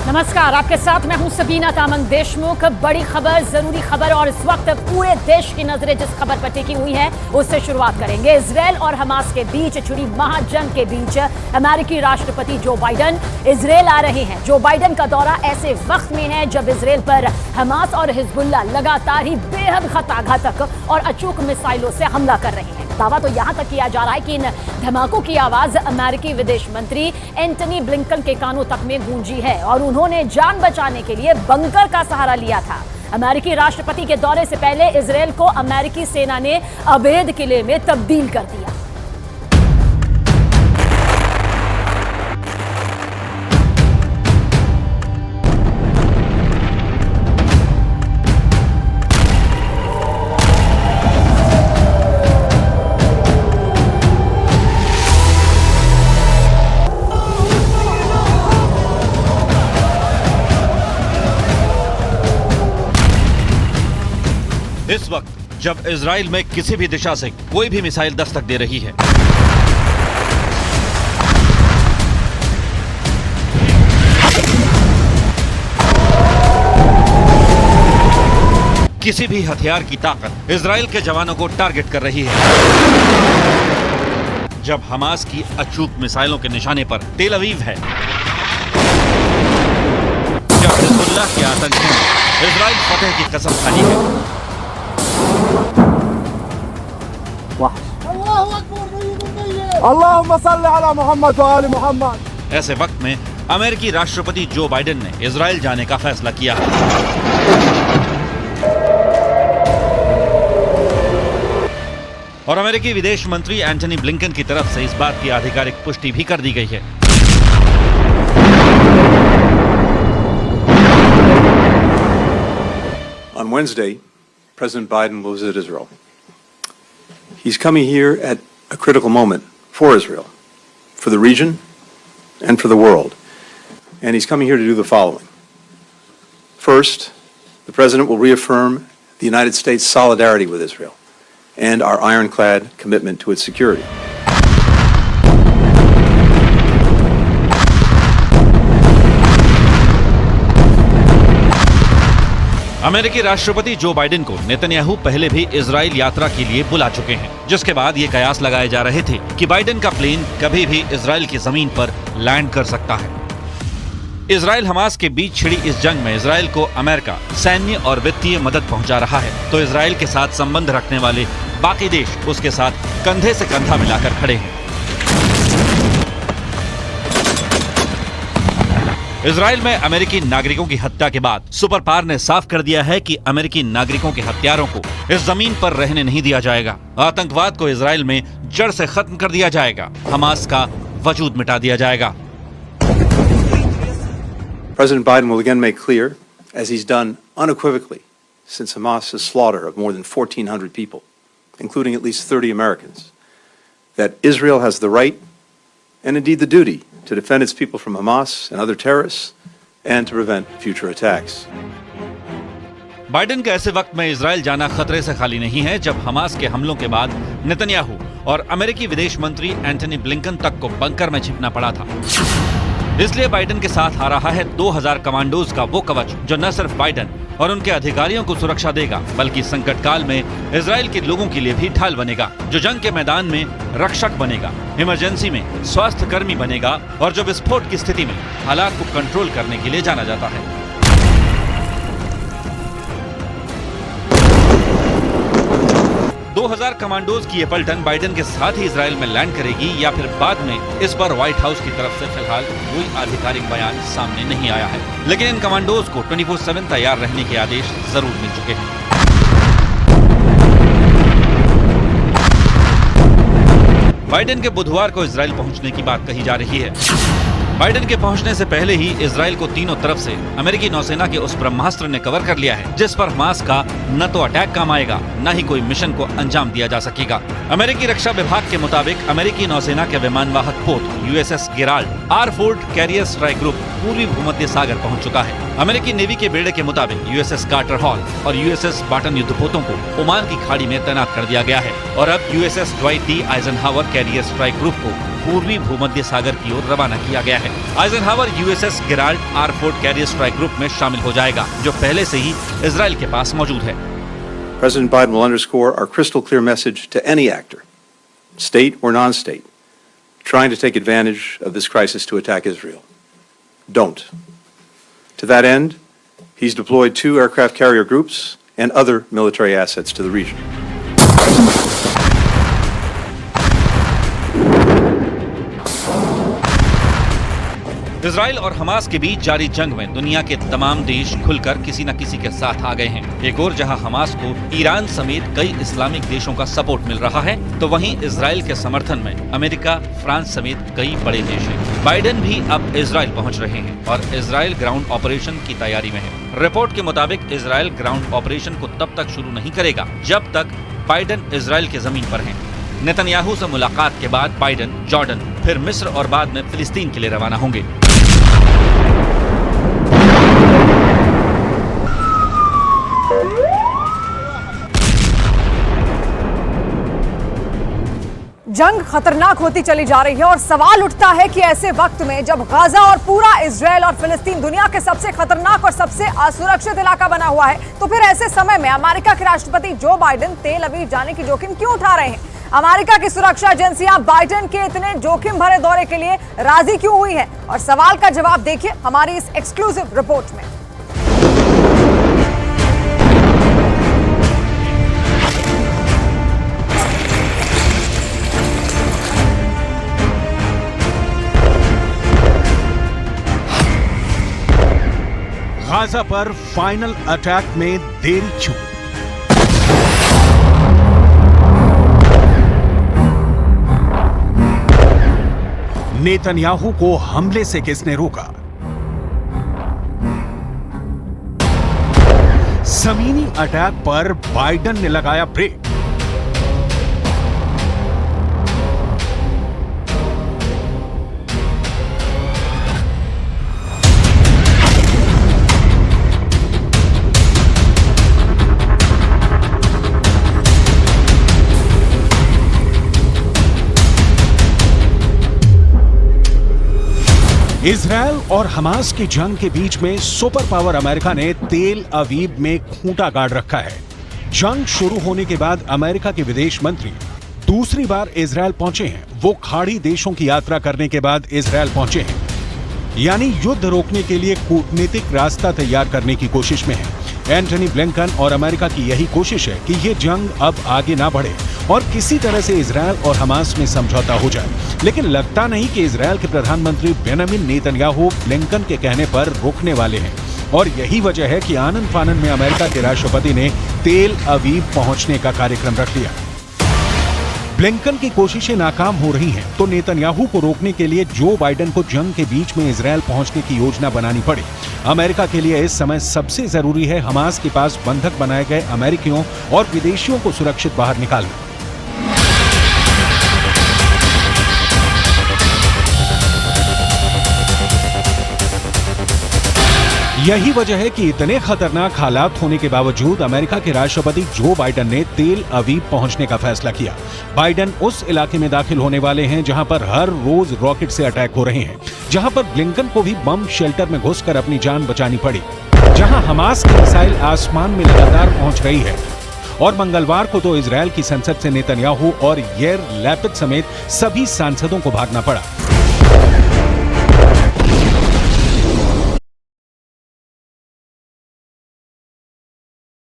नमस्कार, आपके साथ मैं हूं सबीना तामंग देशमुख। बड़ी खबर, जरूरी खबर और इस वक्त पूरे देश की नजरें जिस खबर पर टिकी हुई हैं उससे शुरुआत करेंगे। इजरायल और हमास के बीच छिड़ी महाजंग के बीच अमेरिकी राष्ट्रपति जो बाइडेन इजरायल आ रहे हैं। जो बाइडेन का दौरा ऐसे वक्त में है जब इजरायल पर हमास और हिजबुल्लाह लगातार ही बेहद घातक और अचूक मिसाइलों से हमला कर रहे हैं। दावा तो यहां तक किया जा रहा है कि इन धमाकों की आवाज अमेरिकी विदेश मंत्री एंटनी ब्लिंकन के कानों तक में गूंजी है और उन्होंने जान बचाने के लिए बंकर का सहारा लिया था। अमेरिकी राष्ट्रपति के दौरे से पहले इजरायल को अमेरिकी सेना ने अवैध किले में तब्दील कर दिया। इस वक्त जब इजराइल में किसी भी दिशा से कोई भी मिसाइल दस्तक दे रही है, किसी भी हथियार की ताकत इजराइल के जवानों को टारगेट कर रही है, जब हमास की अचूक मिसाइलों के निशाने पर तेल अवीव है, जब हिजबुल्लाह के आतंकियों ने इजराइल फतेह की कसम खाई है, अल्लाहुम्मा सल्ली अला मुहम्मद व आले मुहम्मद। ऐसे वक्त में अमेरिकी राष्ट्रपति जो बाइडेन ने इजराइल जाने का फैसला किया है। और अमेरिकी विदेश मंत्री एंटनी ब्लिंकन की तरफ से इस बात की आधिकारिक पुष्टि भी कर दी गई है। On Wednesday, President Biden will visit Israel. He's coming here at a critical moment for Israel, for the region, and for the world. And he's coming here to do the following. First, the President will reaffirm the United States' solidarity with Israel and our ironclad commitment to its security. अमेरिकी राष्ट्रपति Joe Biden को Netanyahu पहले भी Israel यात्रा के लिए बुला चुके हैं, जिसके बाद ये कयास लगाए जा रहे थे कि बाइडेन का प्लेन कभी भी इजराइल की जमीन पर लैंड कर सकता है। इजराइल हमास के बीच छिड़ी इस जंग में इजराइल को अमेरिका सैन्य और वित्तीय मदद पहुंचा रहा है, तो इजराइल के साथ संबंध रखने वाले बाकी देश उसके साथ कंधे से कंधा मिलाकर खड़े हैं। इजराइल में अमेरिकी नागरिकों की हत्या के बाद सुपर पावर ने साफ कर दिया है कि अमेरिकी नागरिकों के हत्यारों को इस जमीन पर रहने नहीं दिया जाएगा। आतंकवाद को इजराइल में जड़ से खत्म कर दिया जाएगा। हमास का वजूद मिटा दिया जाएगा। President Biden will again make clear, as he's done unequivocally since Hamas's slaughter of more than 1,400 people, including at least 30 Americans, that Israel has the right and indeed the duty to defend its people from Hamas and other terrorists and to prevent future attacks. Biden के ऐसे वक्त में Israel जाना खतरे से खाली नहीं है, जब हमास के हमलों के बाद नेतन्याहू और अमेरिकी विदेश मंत्री एंटनी ब्लिंकन तक को बंकर में छिपना पड़ा था। इसलिए बाइडेन के साथ आ रहा है 2000 कमांडोज का वो कवच जो न सिर्फ बाइडेन और उनके अधिकारियों को सुरक्षा देगा, बल्कि संकट काल में इजराइल के लोगों के लिए भी ढाल बनेगा, जो जंग के मैदान में रक्षक बनेगा, इमरजेंसी में स्वास्थ्य कर्मी बनेगा और जो विस्फोट की स्थिति में हालात को कंट्रोल करने के लिए जाना जाता है। 2000 कमांडोज की ये पलटन बाइडेन के साथ ही इजराइल में लैंड करेगी या फिर बाद में, इस पर व्हाइट हाउस की तरफ से फिलहाल कोई आधिकारिक बयान सामने नहीं आया है, लेकिन इन कमांडोज को 24/7 तैयार रहने के आदेश जरूर मिल चुके हैं। बाइडेन के बुधवार को इजराइल पहुंचने की बात कही जा रही है। बाइडेन के पहुंचने से पहले ही इजराइल को तीनों तरफ से अमेरिकी नौसेना के उस ब्रह्मास्त्र ने कवर कर लिया है, जिस पर हमास का न तो अटैक काम आएगा, न ही कोई मिशन को अंजाम दिया जा सकेगा। अमेरिकी रक्षा विभाग के मुताबिक अमेरिकी नौसेना के विमानवाहक पोत USS Gerald R-4 carrier strike group पूर्वी भूमध्य सागर पहुंच चुका है। अमेरिकी नेवी के बेड़े के मुताबिक USS कार्टर हॉल और USS बाटन युद्धपोतों को ओमान की खाड़ी में तैनात कर दिया गया है और अब USS Dwight D Eisenhower carrier strike group को पूर्वी भूमध्य सागर की ओर रवाना किया गया है। Eisenhower USS Gerald R Ford carrier strike group में शामिल हो जाएगा, जो पहले से ही इजराइल के पास मौजूद है। President Biden will underscore our crystal clear message to any actor, state or non-state, trying to take advantage of this crisis to attack Israel. Don't. To that end, he's deployed 2 aircraft carrier groups and other military assets to the region. Israel और Hamas के बीच जारी जंग में दुनिया के तमाम देश खुलकर किसी न किसी के साथ आ गए हैं। एक और जहां हमास को ईरान समेत कई इस्लामिक देशों का सपोर्ट मिल रहा है, तो वहीं इजराइल के समर्थन में अमेरिका, फ्रांस समेत कई बड़े देश हैं। बाइडेन भी अब इजराइल पहुंच रहे हैं और इजराइल ग्राउंड ऑपरेशन की तैयारी में है। रिपोर्ट के मुताबिक इजराइल ग्राउंड ऑपरेशन को तब तक शुरू नहीं करेगा जब तक बाइडेन इजराइल की जमीन पर हैं। नेतन्याहू से मुलाकात के बाद बाइडेन जॉर्डन, फिर मिस्र और बाद में फिलिस्तीन के लिए रवाना होंगे। जंग खतरनाक होती चली जा रही है और सवाल उठता है कि ऐसे वक्त में जब गाजा और पूरा इजराइल और फिलिस्तीन दुनिया के सबसे खतरनाक और सबसे असुरक्षित इलाका बना हुआ है, तो फिर ऐसे समय में अमेरिका के राष्ट्रपति जो बाइडेन तेल अवीव जाने की जोखिम क्यों उठा रहे हैं? अमेरिका की सुरक्षा एजेंसियां बाइडेन के इतने जोखिम भरे दौरे के लिए राजी क्यों हुई है? और सवाल का जवाब देखिए हमारी इस एक्सक्लूसिव रिपोर्ट में। गाजा पर फाइनल अटैक में देरी क्यों? नेतन्याहू को हमले से किसने रोका? जमीनी अटैक पर बाइडेन ने लगाया ब्रेक। इजराइल और हमास की जंग के बीच में सुपर पावर अमेरिका ने तेल अवीव में खूंटा गाड़ रखा है। जंग शुरू होने के बाद अमेरिका के विदेश मंत्री दूसरी बार इजराइल पहुंचे हैं। वो खाड़ी देशों की यात्रा करने के बाद इजराइल पहुंचे हैं, यानी युद्ध रोकने के लिए कूटनीतिक रास्ता तैयार करने की कोशिश में है। एंटनी ब्लिंकन और अमेरिका की यही कोशिश है कि ये जंग अब आगे ना बढ़े और किसी तरह से इजराइल और हमास में समझौता हो जाए। लेकिन लगता नहीं कि इजराइल के प्रधानमंत्री बेंजामिन नेतन्याहू ब्लिंकन के कहने पर रुकने वाले हैं और यही वजह है कि आनन फानन में अमेरिका के राष्ट्रपति ने तेल अवीव पहुंचने का कार्यक्रम रख लिया। ब्लिंकन की कोशिशें नाकाम हो रही हैं, तो नेतन्याहू को रोकने के लिए जो बाइडेन को जंग के बीच में इजराइल पहुंचने की योजना बनानी पड़ी। अमेरिका के लिए इस समय सबसे जरूरी है हमास के पास बंधक बनाए गए अमेरिकियों और विदेशियों को सुरक्षित बाहर निकालना। यही वजह है कि इतने खतरनाक हालात होने के बावजूद अमेरिका के राष्ट्रपति जो बाइडेन ने तेल अवीव पहुंचने का फैसला किया। बाइडेन उस इलाके में दाखिल होने वाले हैं जहां पर हर रोज रॉकेट से अटैक हो रहे हैं, जहां पर ब्लिंकन को भी बम शेल्टर में घुसकर अपनी जान बचानी पड़ी, जहां हमास की मिसाइल आसमान में लगातार पहुंच रही है। और मंगलवार को तो इजराइल की संसद से नेतन्याहू और यार लैपिड समेत सभी सांसदों को भागना पड़ा।